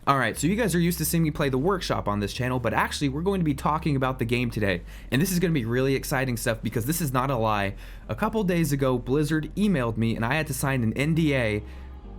Alright, so you guys are used to seeing me play the workshop on this channel, but actually we're going to be talking about the game today. And this is going to be really exciting stuff because this is not a lie. A couple days ago, Blizzard emailed me and I had to sign an NDA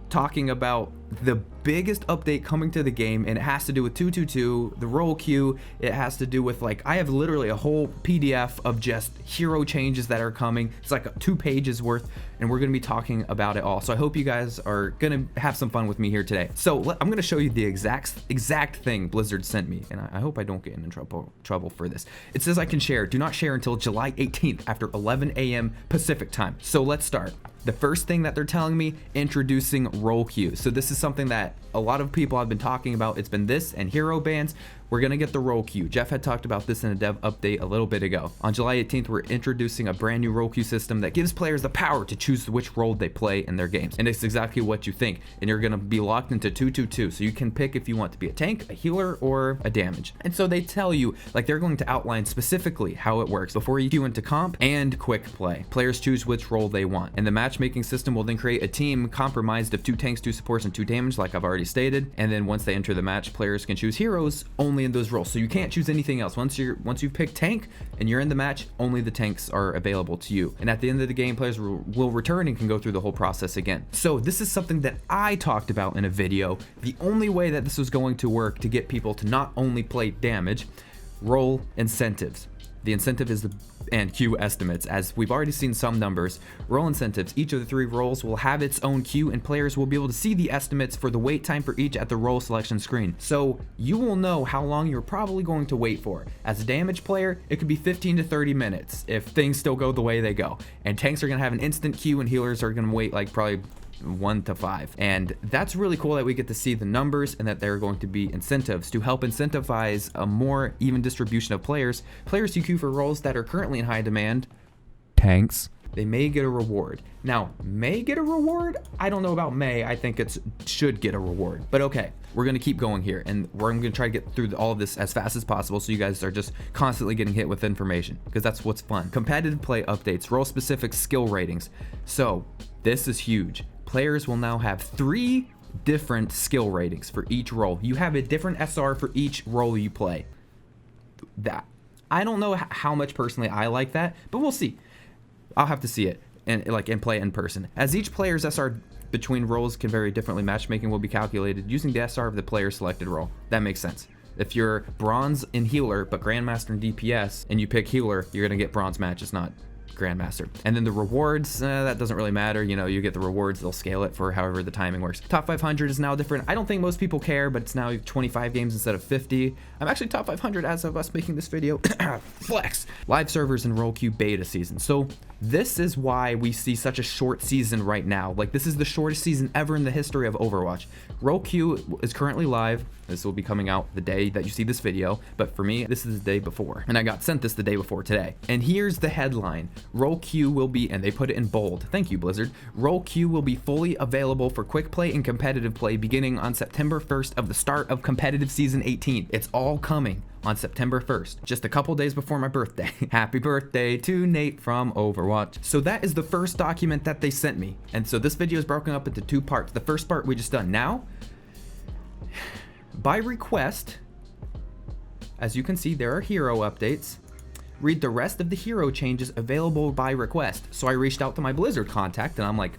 talking about the biggest update coming to the game, and it has to do with 222, the role queue. It has to do with, like, I have literally a whole PDF of just hero changes that are coming. It's like 2 pages worth, and we're going to be talking about it all. So I hope you guys are going to have some fun with me here today. So I'm going to show you the exact thing Blizzard sent me, and I hope I don't get in trouble for this. It says I can share. Do not share until July 18th after 11 a.m. Pacific time. So let's start. The first thing that they're telling me, introducing role queue. So this is something that a lot of people have been talking about. It's been this and hero bans. We're gonna get the role queue. Jeff had talked about this in a dev update a little bit ago. On July 18th, we're introducing a brand new role queue system that gives players the power to choose which role they play in their games. And it's exactly what you think. And you're gonna be locked into 222. So you can pick if you want to be a tank, a healer, or a damage. And so they tell you, like, they're going to outline specifically how it works before you queue into comp and quick play. Players choose which role they want. And the matchmaking system will then create a team comprised of 2 tanks, 2 supports, and 2 damage, like I've already stated. And then once they enter the match, players can choose heroes only in those roles. So you can't choose anything else. Once you've picked tank and you're in the match, only the tanks are available to you. And at the end of the game, players will return and can go through the whole process again. So this is something that I talked about in a video. The only way that this was going to work to get people to not only play damage, role incentives. The incentive is and queue estimates. As we've already seen some numbers, role incentives, each of the 3 roles will have its own queue, and players will be able to see the estimates for the wait time for each at the role selection screen. So you will know how long you're probably going to wait for. As a damage player, it could be 15 to 30 minutes if things still go the way they go. And tanks are going to have an instant queue, and healers are going to wait like probably 1 to 5. And that's really cool that we get to see the numbers and that there are going to be incentives to help incentivize a more even distribution of players who queue for roles that are currently in high demand. Tanks. They may get a reward. Now, may get a reward? I don't know about may. I think it should get a reward. But okay, we're going to keep going here, and I'm going to try to get through all of this as fast as possible so you guys are just constantly getting hit with information, because that's what's fun. Competitive play updates, role-specific skill ratings. So this is huge. Players will now have 3 different skill ratings for each role. You have a different SR for each role you play. That, I don't know how much personally I like that, but we'll see. I'll have to see it and play it in person. As each player's SR between roles can vary differently, matchmaking will be calculated using the SR of the player's selected role. That makes sense. If you're bronze in healer but grandmaster in DPS and you pick healer, you're gonna get bronze matches, not grandmaster. And then the rewards, that doesn't really matter. You know, you get the rewards, they'll scale it for however the timing works. Top 500 is now different. I don't think most people care, but it's now 25 games instead of 50. I'm actually top 500 as of us making this video. Flex. Live servers and role queue beta season. So this is why we see such a short season right now. Like, this is the shortest season ever in the history of Overwatch. Role queue is currently live. This will be coming out the day that you see this video, but for me, this is the day before. And I got sent this the day before today. And here's the headline. Role queue will be, and they put it in bold. Thank you, Blizzard. Role queue will be fully available for quick play and competitive play beginning on September 1st of the start of competitive season 18. It's all coming on September 1st, just a couple days before my birthday. Happy birthday to Nate from Overwatch. So that is the first document that they sent me. And so this video is broken up into 2 parts. The first part we just done. Now, by request, as you can see, there are hero updates. Read the rest of the hero changes available by request. So I reached out to my Blizzard contact and I'm like,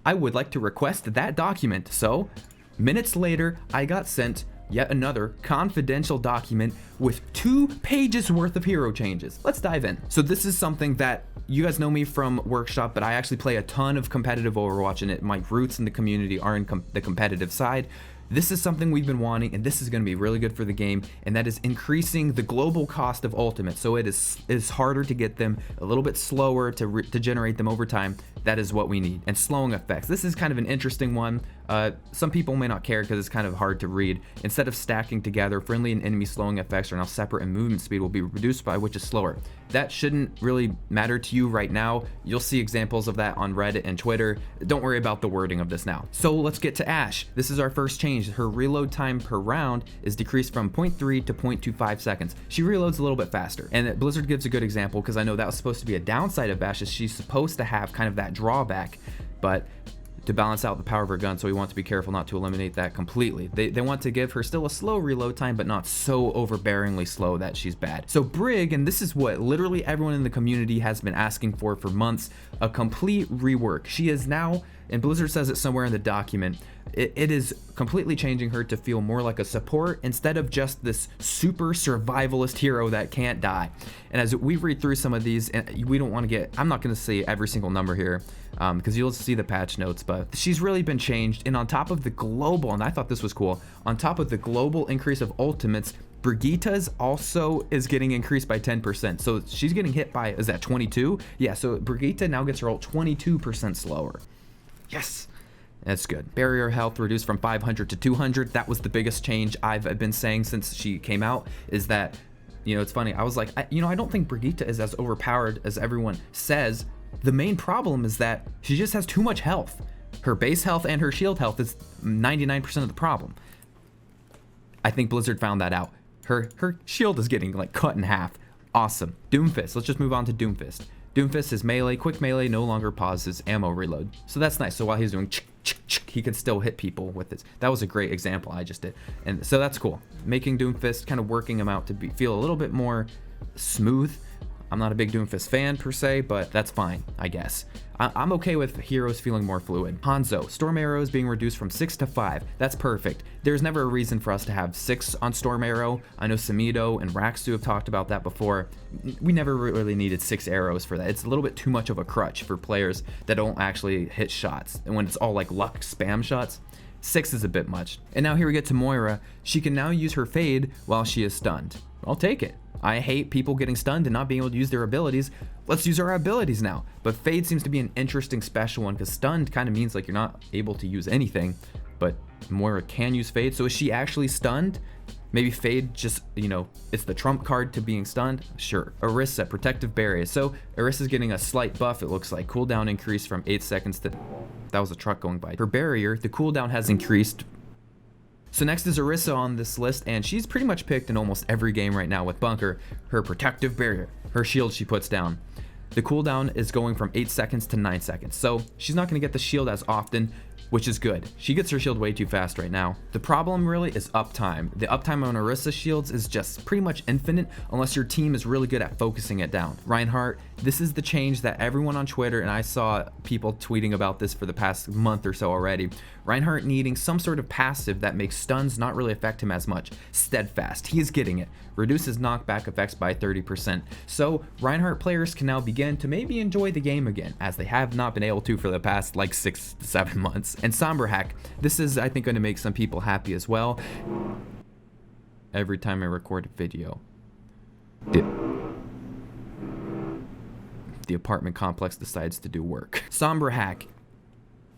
I would like to request that document. So minutes later, I got sent yet another confidential document with 2 pages worth of hero changes. Let's dive in. So this is something that you guys know me from Workshop, but I actually play a ton of competitive Overwatch, and my roots in the community are in the competitive side. This is something we've been wanting, and this is going to be really good for the game, and that is increasing the global cost of ultimates. So it is harder to get them, a little bit slower to generate them over time. That is what we need. And slowing effects. This is kind of an interesting one. Some people may not care because it's kind of hard to read. Instead of stacking together, friendly and enemy slowing effects are now separate, and movement speed will be reduced by which is slower. That shouldn't really matter to you right now. You'll see examples of that on Reddit and Twitter. Don't worry about the wording of this now. So let's get to Ashe. This is our first change. Her reload time per round is decreased from 0.3 to 0.25 seconds. She reloads a little bit faster. And Blizzard gives a good example, because I know that was supposed to be a downside of Ashe, is she's supposed to have kind of that drawback, but to balance out the power of her gun, so we want to be careful not to eliminate that completely. They want to give her still a slow reload time, but not so overbearingly slow that she's bad. So Brig, and this is what literally everyone in the community has been asking for months, a complete rework. She is now, and Blizzard says it somewhere in the document, it is completely changing her to feel more like a support instead of just this super survivalist hero that can't die. And as we read through some of these, and we don't want to get, I'm not going to say every single number here because you'll see the patch notes, but she's really been changed. And on top of the global, and I thought this was cool, on top of the global increase of ultimates, Brigitte's also is getting increased by 10%. So she's getting hit by, is that 22? Yeah, so Brigitte now gets her ult 22% slower. Yes. That's good. Barrier health reduced from 500 to 200. That was the biggest change I've been saying since she came out, is that, you know, it's funny. I was like, I don't think Brigitte is as overpowered as everyone says. The main problem is that she just has too much health. Her base health and her shield health is 99% of the problem. I think Blizzard found that out. Her shield is getting like cut in half. Awesome. Doomfist. Let's just move on to Doomfist. Doomfist is melee. Quick melee no longer pauses ammo reload. So that's nice. So while he's doing he can still hit people with this. That was a great example I just did. And so that's cool. Making Doomfist, kind of working him out to feel a little bit more smooth. I'm not a big Doomfist fan per se, but that's fine, I guess. I'm okay with heroes feeling more fluid. Hanzo, Storm Arrows being reduced from 6 to 5. That's perfect. There's never a reason for us to have 6 on Storm Arrow. I know Samido and Raxu have talked about that before. We never really needed 6 arrows for that. It's a little bit too much of a crutch for players that don't actually hit shots. And when it's all like luck spam shots, 6 is a bit much. And now here we get to Moira. She can now use her Fade while she is stunned. I'll take it. I hate people getting stunned and not being able to use their abilities. Let's use our abilities now. But Fade seems to be an interesting special one, because stunned kind of means like you're not able to use anything, but Moira can use Fade. So is she actually stunned? Maybe Fade just, it's the trump card to being stunned? Sure. Orisa, Protective Barrier. So Orisa's getting a slight buff, it looks like. Cooldown increase from 8 seconds to... That was a truck going by. Her barrier, the cooldown has increased. So next is Orisa on this list, and she's pretty much picked in almost every game right now with Bunker. Her Protective Barrier, her shield she puts down. The cooldown is going from 8 seconds to 9 seconds. So she's not going to get the shield as often, which is good. She gets her shield way too fast right now. The problem really is uptime. The uptime on Orisa shields is just pretty much infinite unless your team is really good at focusing it down. Reinhardt, this is the change that everyone on Twitter, and I saw people tweeting about this for the past month or so already. Reinhardt needing some sort of passive that makes stuns not really affect him as much. Steadfast, he is getting it. Reduces knockback effects by 30%. So Reinhardt players can now begin to maybe enjoy the game again, as they have not been able to for the past like 6 to 7 months. And Sombra hack, this is I think going to make some people happy as well. Every time I record a video, the apartment complex decides to do work. Sombra hack.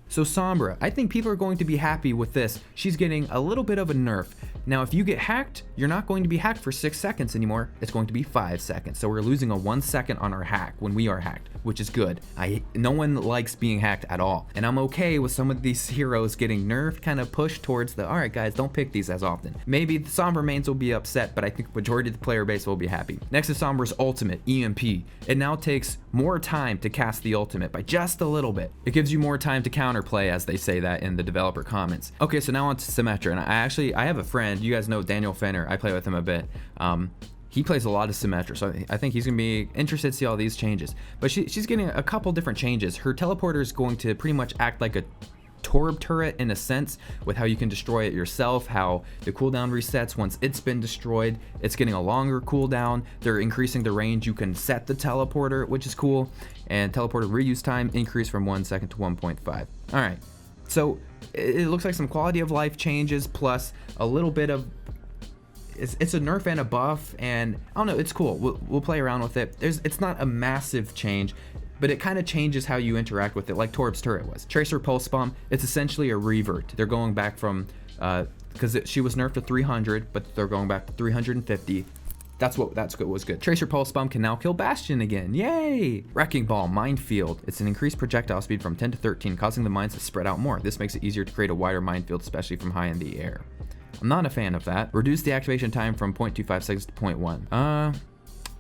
So Sombra, I think people are going to be happy with this. She's getting a little bit of a nerf. Now, if you get hacked, you're not going to be hacked for 6 seconds anymore. It's going to be 5 seconds. So we're losing a 1 second on our hack when we are hacked, which is good. No one likes being hacked at all. And I'm okay with some of these heroes getting nerfed, kind of pushed towards the, all right, guys, don't pick these as often. Maybe the Sombra mains will be upset, but I think the majority of the player base will be happy. Next is Sombra's ultimate, EMP. It now takes more time to cast the ultimate by just a little bit. It gives you more time to counterplay, as they say that in the developer comments. Okay, so now on to Symmetra, and I have a friend, you guys know Daniel Fenner, I play with him a bit. He plays a lot of Symmetra, so I think he's gonna be interested to see all these changes. But she's getting a couple different changes. Her teleporter is going to pretty much act like a Torb turret in a sense, with how you can destroy it yourself, how the cooldown resets once it's been destroyed. It's getting a longer cooldown. They're increasing the range you can set the teleporter, which is cool. And teleporter reuse time increased from 1 second to 1.5. All right, so it looks like some quality of life changes plus a little bit of it's a nerf and a buff, and I don't know, it's cool. We'll play around with it. It's not a massive change, but it kind of changes how you interact with it, like Torb's turret was. Tracer Pulse Bomb, it's essentially a revert. They're going back from, because she was nerfed to 300, but they're going back to 350. That's what was good. Tracer Pulse Bomb can now kill Bastion again, yay! Wrecking Ball, Minefield. It's an increased projectile speed from 10 to 13, causing the mines to spread out more. This makes it easier to create a wider minefield, especially from high in the air. I'm not a fan of that. Reduce the activation time from 0.25 seconds to 0.1.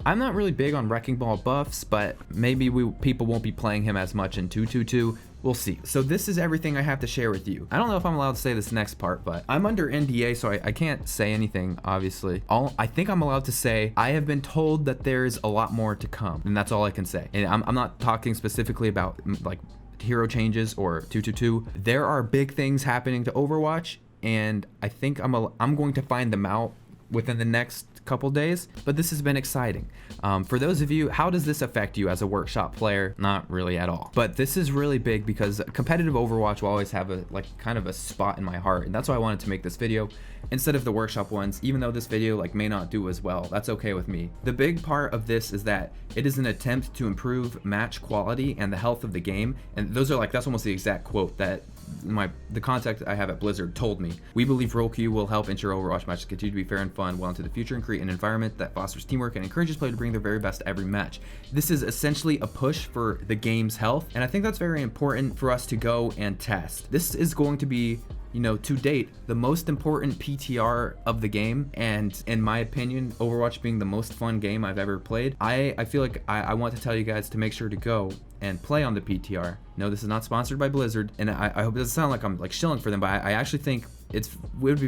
I'm not really big on Wrecking Ball buffs, but maybe people won't be playing him as much in 222. we'll see. So this is everything I have to share with you. I don't know if I'm allowed to say this next part, but I'm under NDA, so I can't say anything, obviously. I think I'm allowed to say I have been told that there's a lot more to come, and that's all I can say. And I'm not talking specifically about like hero changes or 222. There are big things happening to Overwatch, and I think I'm going to find them out within the next couple days, but this has been exciting. For those of you, how does this affect you as a workshop player? Not really at all, but this is really big because competitive Overwatch will always have a kind of a spot in my heart, and that's why I wanted to make this video instead of the workshop ones. Even though this video may not do as well, that's okay with me. The big part of this is that it is an attempt to improve match quality and the health of the game, and those are that's almost the exact quote that the contact I have at Blizzard told me. We believe Role Queue will help ensure Overwatch matches continue to be fair and fun well into the future and create an environment that fosters teamwork and encourages players to bring their very best to every match. This is essentially a push for the game's health, and I think that's very important for us to go and test. This is going to be, to date, the most important PTR of the game, and in my opinion, Overwatch being the most fun game I've ever played, I feel like I want to tell you guys to make sure to go and play on the PTR. No, this is not sponsored by Blizzard, and I hope it doesn't sound like I'm shilling for them, but I actually think it would be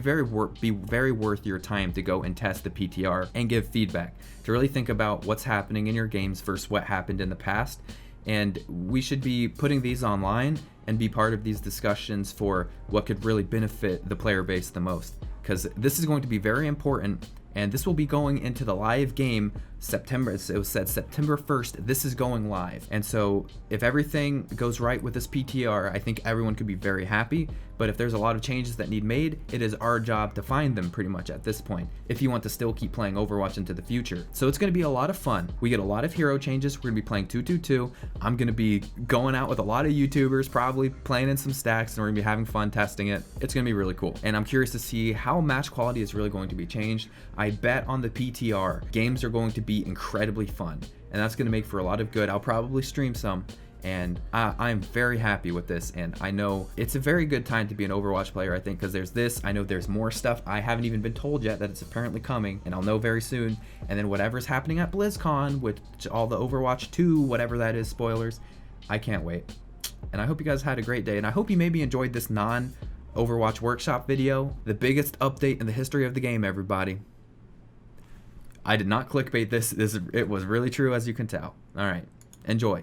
very worth your time to go and test the PTR and give feedback, to really think about what's happening in your games versus what happened in the past. And we should be putting these online and be part of these discussions for what could really benefit the player base the most, because this is going to be very important, and this will be going into the live game September. It was said September 1st, this is going live. And so if everything goes right with this PTR, I think everyone could be very happy. But if there's a lot of changes that need made, it is our job to find them pretty much at this point, if you want to still keep playing Overwatch into the future. So it's going to be a lot of fun. We get a lot of hero changes. We're going to be playing 222. I'm going to be going out with a lot of YouTubers, probably playing in some stacks, and we're going to be having fun testing it. It's going to be really cool. And I'm curious to see how match quality is really going to be changed. I bet on the PTR, games are going to be incredibly fun, and that's going to make for a lot of good. I'll probably stream some, and I'm very happy with this, and I know it's a very good time to be an Overwatch player, I think, because there's this. I know there's more stuff I haven't even been told yet that it's apparently coming, and I'll know very soon. And then whatever's happening at BlizzCon with all the Overwatch 2, whatever that is, spoilers, I can't wait. And I hope you guys had a great day, and I hope you maybe enjoyed this non-Overwatch workshop video. The biggest update in the history of the game, everybody. I did not clickbait this. It was really true, as you can tell. All right, enjoy.